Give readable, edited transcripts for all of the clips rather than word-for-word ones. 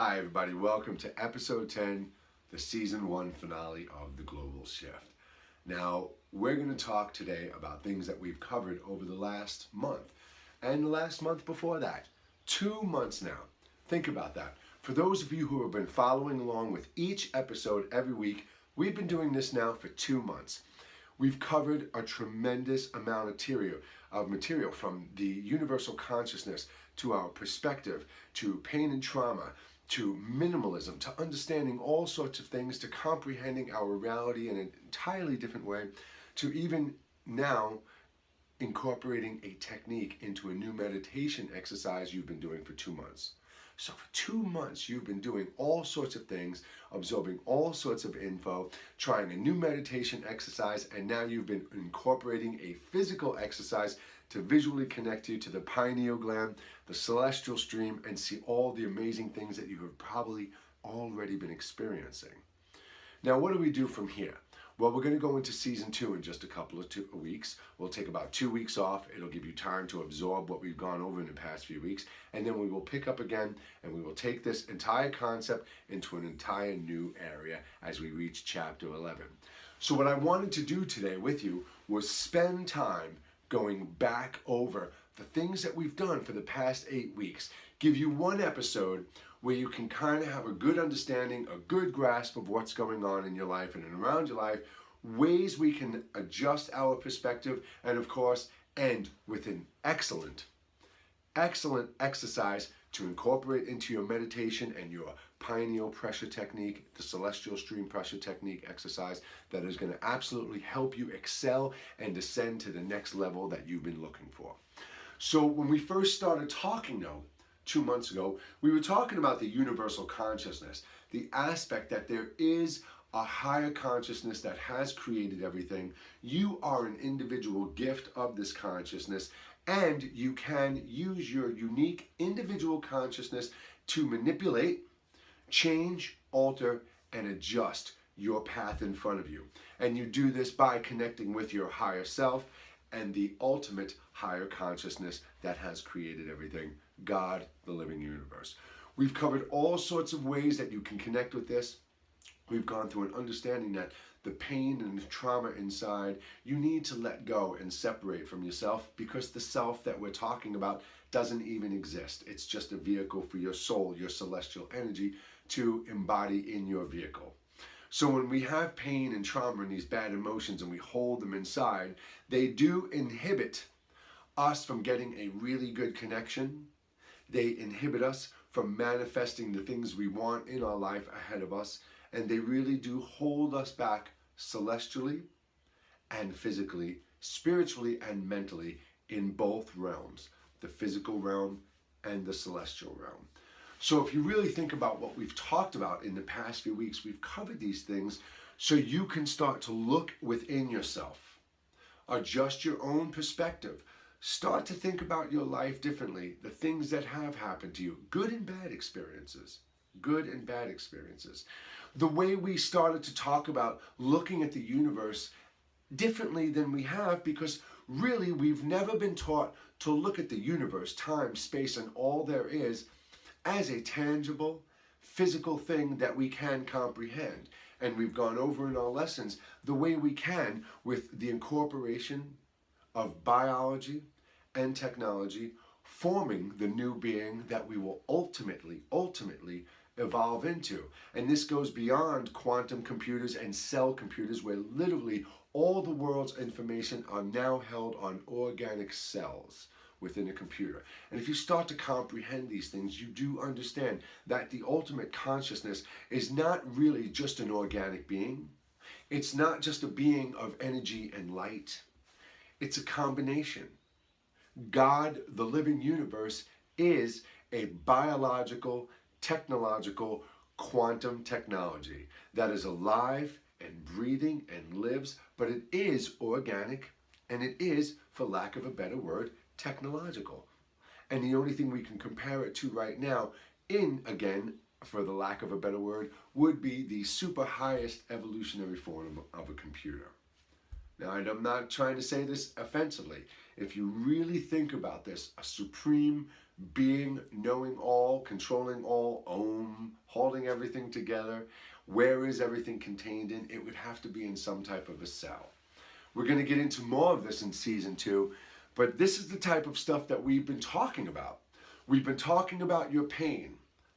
Hi everybody, welcome to episode 10, the season 1 finale of The Global Shift. Now, we're going to talk today about things that we've covered over the last month and the last month before that. 2 months now. Think about that. For those of you who have been following along with each episode every week, we've been doing this now for 2 months. We've covered a tremendous amount of material from the universal consciousness to our perspective, to pain and trauma, to minimalism, to understanding all sorts of things, to comprehending our reality in an entirely different way, to even now incorporating a technique into a new meditation exercise you've been doing for 2 months. So for 2 months, you've been doing all sorts of things, absorbing all sorts of info, trying a new meditation exercise, and now you've been incorporating a physical exercise to visually connect you to the pineal gland, the celestial stream, and see all the amazing things that you have probably already been experiencing. Now, what do we do from here? Well, we're going to go into season 2 in just a couple of weeks. We'll take about 2 weeks off. It'll give you time to absorb what we've gone over in the past few weeks. And then we will pick up again and we will take this entire concept into an entire new area as we reach chapter 11. So what I wanted to do today with you was spend time going back over the things that we've done for the past 8 weeks. Give you one episode where you can kind of have a good understanding, a good grasp of what's going on in your life and around your life, ways we can adjust our perspective, and of course, end with an excellent exercise to incorporate into your meditation and your pineal pressure technique, the celestial stream pressure technique exercise that is going to absolutely help you excel and ascend to the next level that you've been looking for. So when we first started talking though, 2 months ago, we were talking about the universal consciousness, the aspect that there is a higher consciousness that has created everything. You are an individual gift of this consciousness, and you can use your unique individual consciousness to manipulate, change, alter, and adjust your path in front of you. And you do this by connecting with your higher self and the ultimate higher consciousness that has created everything, God, the living universe. We've covered all sorts of ways that you can connect with this. We've gone through an understanding that the pain and the trauma inside, you need to let go and separate from yourself, because the self that we're talking about doesn't even exist. It's just a vehicle for your soul, your celestial energy, to embody in your vehicle. So when we have pain and trauma and these bad emotions and we hold them inside, they do inhibit us from getting a really good connection. They inhibit us from manifesting the things we want in our life ahead of us. And they really do hold us back celestially and physically, spiritually and mentally in both realms, the physical realm and the celestial realm. So if you really think about what we've talked about in the past few weeks, we've covered these things so you can start to look within yourself, adjust your own perspective, start to think about your life differently, the things that have happened to you, good and bad experiences. Good and bad experiences. The way we started to talk about looking at the universe differently than we have, because really we've never been taught to look at the universe, time, space, and all there is as a tangible, physical thing that we can comprehend. And we've gone over in our lessons the way we can with the incorporation of biology and technology, forming the new being that we will ultimately evolve into. And this goes beyond quantum computers and cell computers, where literally all the world's information are now held on organic cells within a computer. And if you start to comprehend these things, you do understand that the ultimate consciousness is not really just an organic being. It's not just a being of energy and light. It's a combination. God, the living universe, is a biological, technological, quantum technology that is alive and breathing and lives, but it is organic, and it is, for lack of a better word, technological. And the only thing we can compare it to right now, again, for the lack of a better word, would be the super highest evolutionary form of a computer. Now, I'm not trying to say this offensively. if you really think about this, a supreme being, knowing all, controlling all, holding everything together, where is everything contained in? It would have to be in some type of a cell. We're going to get into more of this in season 2, but this is the type of stuff that we've been talking about. We've been talking about your pain,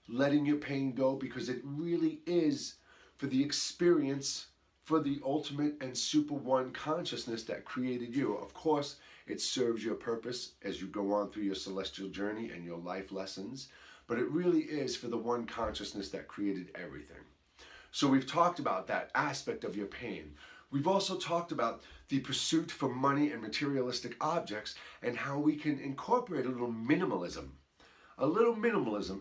letting your pain go, because it really is for the experience, for the ultimate and super one consciousness that created you. Of course, it serves your purpose as you go on through your celestial journey and your life lessons, but it really is for the one consciousness that created everything. So we've talked about that aspect of your pain. We've also talked about the pursuit for money and materialistic objects and how we can incorporate a little minimalism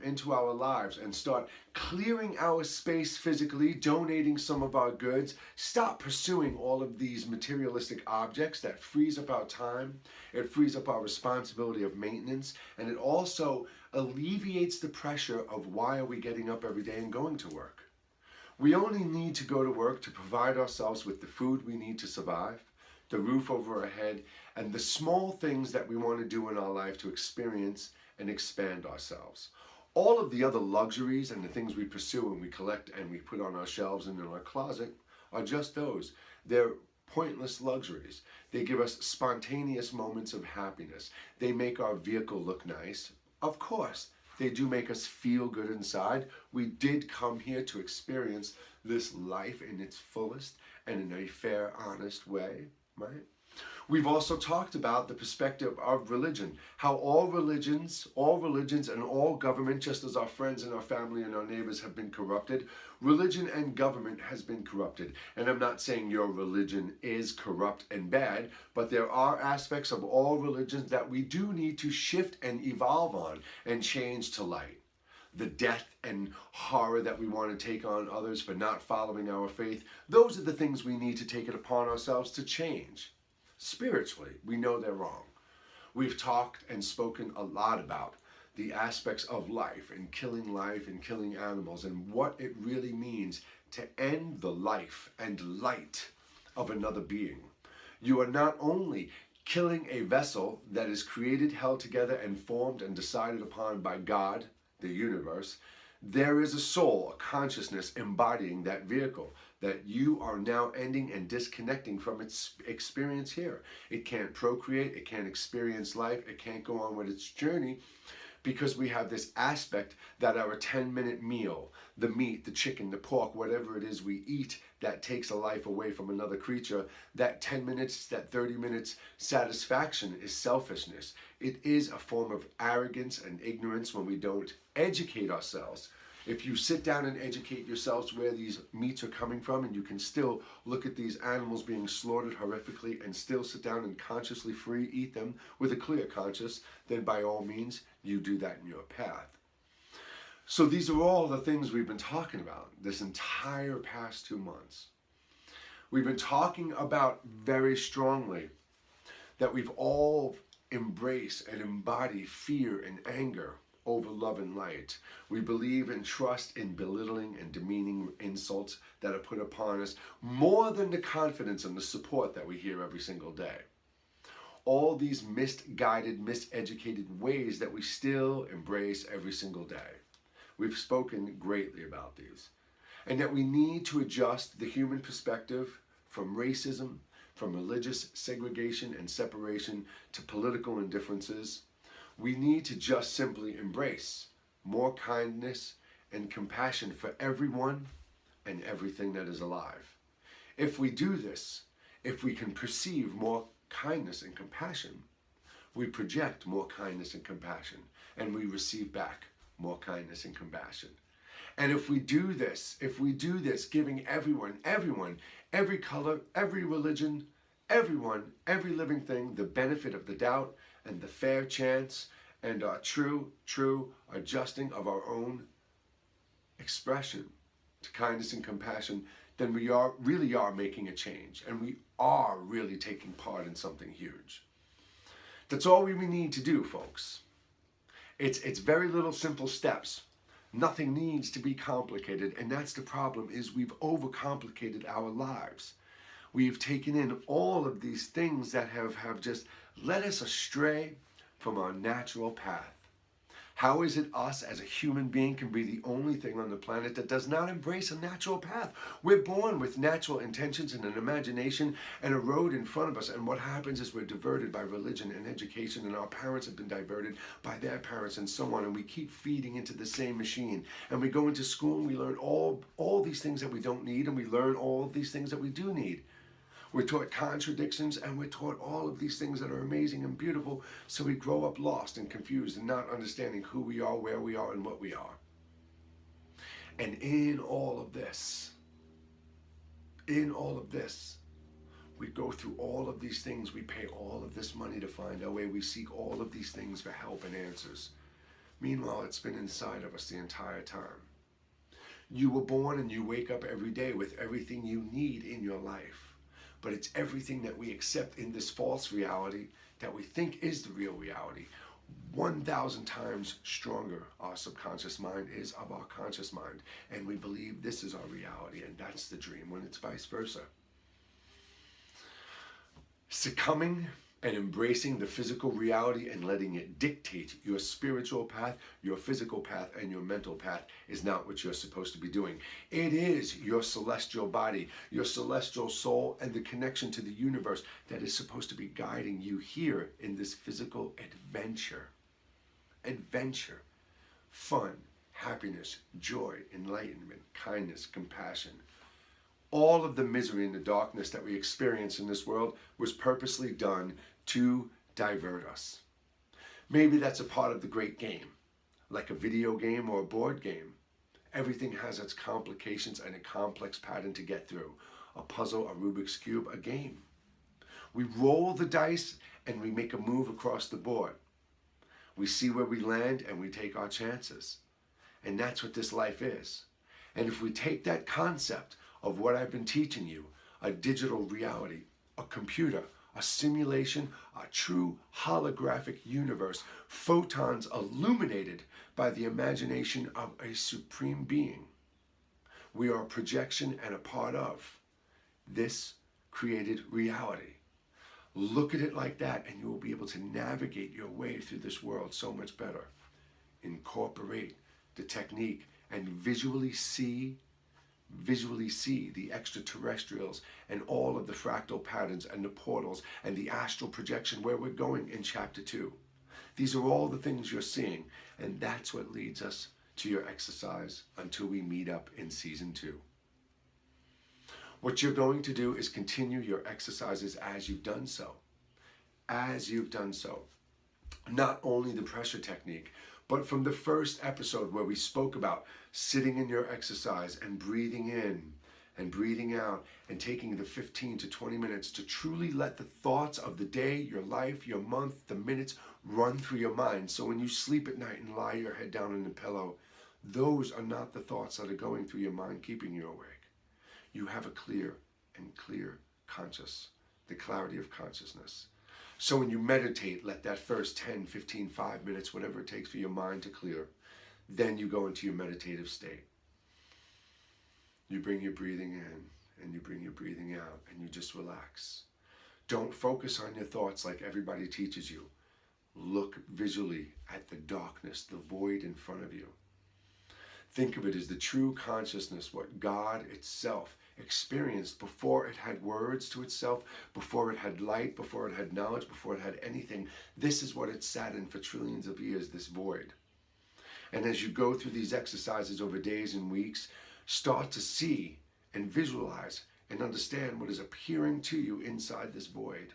into our lives and start clearing our space physically, donating some of our goods, stop pursuing all of these materialistic objects. That frees up our time, it frees up our responsibility of maintenance, and it also alleviates the pressure of why are we getting up every day and going to work. We only need to go to work to provide ourselves with the food we need to survive, the roof over our head, and the small things that we want to do in our life to experience and expand ourselves. All of the other luxuries and the things we pursue and we collect and we put on our shelves and in our closet are just those. They're pointless luxuries. They give us spontaneous moments of happiness. They make our vehicle look nice. Of course, they do make us feel good inside. We did come here to experience this life in its fullest and in a fair, honest way, right? We've also talked about the perspective of religion, how all religions and all government, just as our friends and our family and our neighbors have been corrupted, religion and government has been corrupted. And I'm not saying your religion is corrupt and bad, but there are aspects of all religions that we do need to shift and evolve on and change to light. The death and horror that we want to take on others for not following our faith, those are the things we need to take it upon ourselves to change. Spiritually, we know they're wrong. We've talked and spoken a lot about the aspects of life and killing animals and what it really means to end the life and light of another being. You are not only killing a vessel that is created, held together, and formed and decided upon by God, the universe. There is a soul, a consciousness embodying that vehicle that you are now ending and disconnecting from its experience here. It can't procreate, it can't experience life, it can't go on with its journey because we have this aspect that our 10-minute meal, the meat, the chicken, the pork, whatever it is we eat that takes a life away from another creature, that 10 minutes, that 30 minutes satisfaction is selfishness. It is a form of arrogance and ignorance when we don't educate ourselves. If you sit down and educate yourselves where these meats are coming from, and you can still look at these animals being slaughtered horrifically and still sit down and consciously eat them with a clear conscience, then by all means, you do that in your path. So these are all the things we've been talking about this entire past 2 months. We've been talking about very strongly that we've all embraced and embodied fear and anger over love and light. We believe and trust in belittling and demeaning insults that are put upon us more than the confidence and the support that we hear every single day. All these misguided, miseducated ways that we still embrace every single day. We've spoken greatly about these. And that we need to adjust the human perspective from racism, from religious segregation and separation to political indifferences. We need to just simply embrace more kindness and compassion for everyone and everything that is alive. If we do this, if we can perceive more kindness and compassion, we project more kindness and compassion, and we receive back more kindness and compassion. And if we do this, giving everyone, every color, every religion, everyone, every living thing, the benefit of the doubt and the fair chance and our true adjusting of our own expression to kindness and compassion, then we really are making a change, and we are really taking part in something huge. That's all we need to do, folks. It's very little simple steps. Nothing needs to be complicated, and that's the problem, is we've overcomplicated our lives. We've taken in all of these things that have just led us astray from our natural path. How is it us as a human being can be the only thing on the planet that does not embrace a natural path? We're born with natural intentions and an imagination and a road in front of us, and what happens is we're diverted by religion and education, and our parents have been diverted by their parents and so on, and we keep feeding into the same machine. And we go into school and we learn all these things that we don't need, and we learn all of these things that we do need. We're taught contradictions, and we're taught all of these things that are amazing and beautiful, so we grow up lost and confused and not understanding who we are, where we are, and what we are. And in all of this, we go through all of these things, we pay all of this money to find our way, we seek all of these things for help and answers. Meanwhile, it's been inside of us the entire time. You were born and you wake up every day with everything you need in your life. But it's everything that we accept in this false reality that we think is the real reality. 1,000 times stronger our subconscious mind is of our conscious mind. And we believe this is our reality, and that's the dream, when it's vice versa. Succumbing and embracing the physical reality and letting it dictate your spiritual path, your physical path, and your mental path is not what you're supposed to be doing. It is your celestial body, your celestial soul, and the connection to the universe that is supposed to be guiding you here in this physical adventure. Adventure, fun, happiness, joy, enlightenment, kindness, compassion. All of the misery and the darkness that we experience in this world was purposely done to divert us. Maybe that's a part of the great game, like a video game or a board game. Everything has its complications and a complex pattern to get through. A puzzle, a Rubik's Cube, a game. We roll the dice and we make a move across the board. We see where we land and we take our chances. And that's what this life is. And if we take that concept of what I've been teaching you, a digital reality, a computer, a simulation, a true holographic universe, photons illuminated by the imagination of a supreme being. We are a projection and a part of this created reality. Look at it like that and you will be able to navigate your way through this world so much better. Incorporate the technique and visually see the extraterrestrials and all of the fractal patterns and the portals and the astral projection where we're going in chapter 2. These are all the things you're seeing, and that's what leads us to your exercise until we meet up in season 2. What you're going to do is continue your exercises as you've done so. As you've done so. Not only the pressure technique, but from the first episode where we spoke about sitting in your exercise and breathing in and breathing out and taking the 15 to 20 minutes to truly let the thoughts of the day, your life, your month, the minutes run through your mind. So when you sleep at night and lie your head down on the pillow, those are not the thoughts that are going through your mind keeping you awake. You have a clear conscious, the clarity of consciousness. So when you meditate, let that first 10, 15, 5 minutes, whatever it takes for your mind to clear, then you go into your meditative state. You bring your breathing in and you bring your breathing out and you just relax. Don't focus on your thoughts like everybody teaches you. Look visually at the darkness, the void in front of you. Think of it as the true consciousness, what God itself experienced before it had words to itself, before it had light, before it had knowledge, before it had anything. This is what it sat in for trillions of years, this void. And as you go through these exercises over days and weeks, start to see and visualize and understand what is appearing to you inside this void.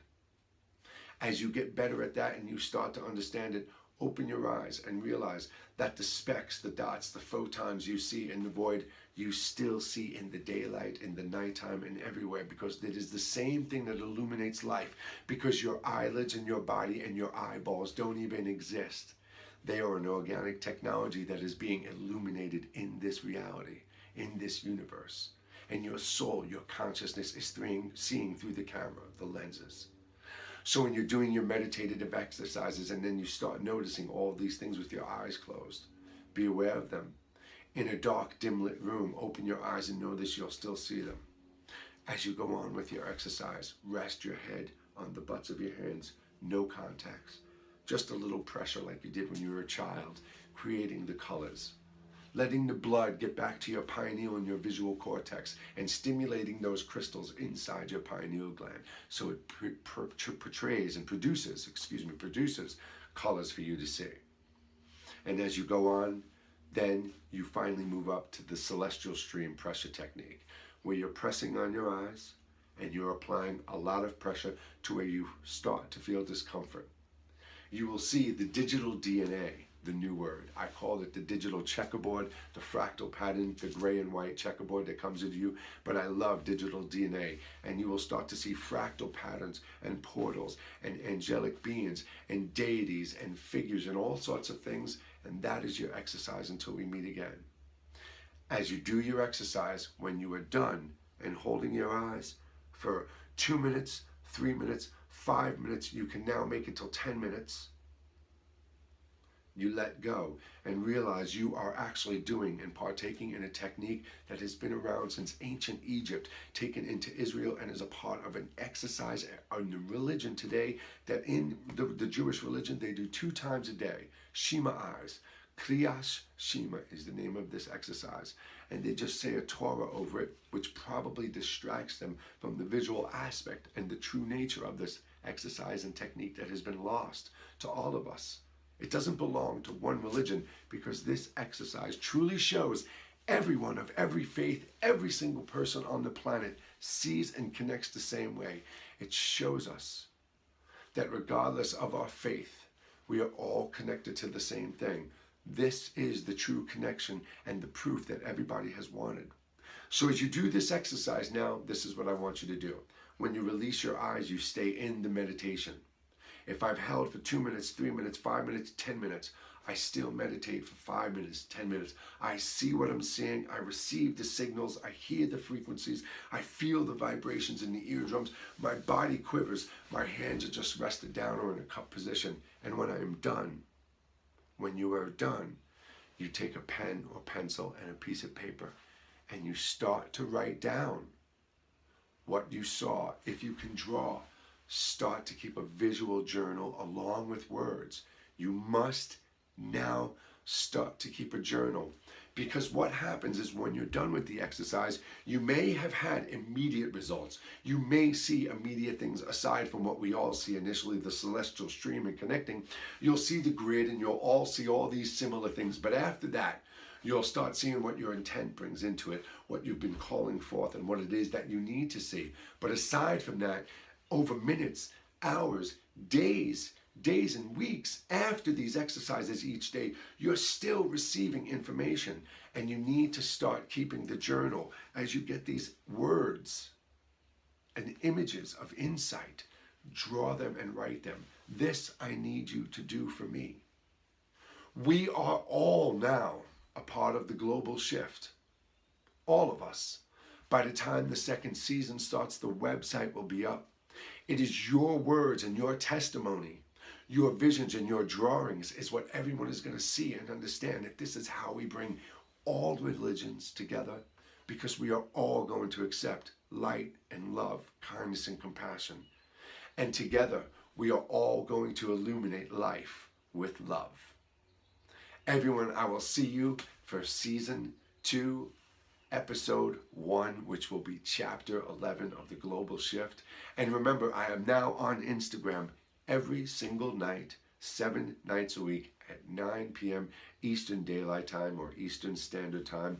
As you get better at that and you start to understand it, open your eyes and realize that the specks, the dots, the photons you see in the void, you still see in the daylight, in the nighttime, and everywhere, because it is the same thing that illuminates life, because your eyelids and your body and your eyeballs don't even exist. They are an organic technology that is being illuminated in this reality, in this universe. And your soul, your consciousness is seeing through the camera, the lenses. So when you're doing your meditative exercises and then you start noticing all these things with your eyes closed, be aware of them. In a dark, dim lit room, open your eyes and notice you'll still see them. As you go on with your exercise, rest your head on the butts of your hands. no contacts. Just a little pressure like you did when you were a child, creating the colors. Letting the blood get back to your pineal and your visual cortex and stimulating those crystals inside your pineal gland so it produces colors for you to see. And as you go on, then you finally move up to the celestial stream pressure technique, where you're pressing on your eyes and you're applying a lot of pressure to where you start to feel discomfort. You will see the digital DNA, the new word. I call it the digital checkerboard, the fractal pattern, the gray and white checkerboard that comes into you, but I love digital DNA. And you will start to see fractal patterns and portals and angelic beings and deities and figures and all sorts of things. And that is your exercise until we meet again. As you do your exercise, when you are done and holding your eyes for 2 minutes, 3 minutes, 5 minutes, you can now make it till 10 minutes. You let go and realize you are actually doing and partaking in a technique that has been around since ancient Egypt, taken into Israel, and is a part of an exercise in the religion today, that in the Jewish religion they do 2 times a day. Shema eyes. Kriyas Shema is the name of this exercise. And they just say a Torah over it, which probably distracts them from the visual aspect and the true nature of this exercise and technique that has been lost to all of us. It doesn't belong to one religion, because this exercise truly shows everyone of every faith, every single person on the planet sees and connects the same way. It shows us that regardless of our faith, we are all connected to the same thing. This is the true connection and the proof that everybody has wanted. So as you do this exercise now, this is what I want you to do. When you release your eyes, you stay in the meditation. If I've held for 2 minutes, 3 minutes, 5 minutes, 10 minutes, I still meditate for 5 minutes, 10 minutes. I see what I'm seeing. I receive the signals. I hear the frequencies. I feel the vibrations in the eardrums. My body quivers. My hands are just rested down or in a cup position. And when I am done, when you are done, you take a pen or pencil and a piece of paper and you start to write down what you saw. If you can draw, start to keep a visual journal along with words. You must now start to keep a journal, because what happens is when you're done with the exercise, you may have had immediate results. You may see immediate things aside from what we all see initially, the celestial stream and connecting. You'll see the grid and you'll all see all these similar things. But after that, you'll start seeing what your intent brings into it, what you've been calling forth, and what it is that you need to see. But aside from that, over minutes, hours, days and weeks after these exercises each day, you're still receiving information, and you need to start keeping the journal as you get these words and images of insight. Draw them and write them. This I need you to do for me. We are all now a part of the global shift. All of us. By the time the second season starts, the website will be up. It is your words and your testimony, your visions and your drawings is what everyone is going to see and understand, that this is how we bring all religions together, because we are all going to accept light and love, kindness and compassion. And together, we are all going to illuminate life with love. Everyone, I will see you for season 2, episode 1, which will be chapter 11 of the global shift. And remember, I am now on Instagram every single night, 7 nights a week at 9 p.m. Eastern Daylight Time or Eastern Standard Time,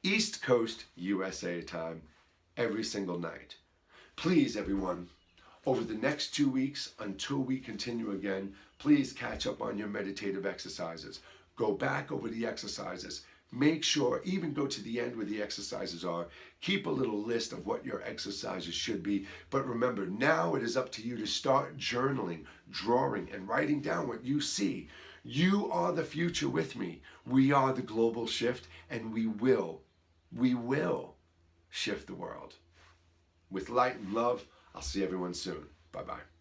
East Coast USA time, every single night. Please, everyone, over the next 2 weeks until we continue again, please catch up on your meditative exercises. Go back over the exercises. Make sure, even go to the end where the exercises are. Keep a little list of what your exercises should be. But remember, now it is up to you to start journaling, drawing, and writing down what you see. You are the future with me. We are the global shift, and we will shift the world. With light and love, I'll see everyone soon. Bye-bye.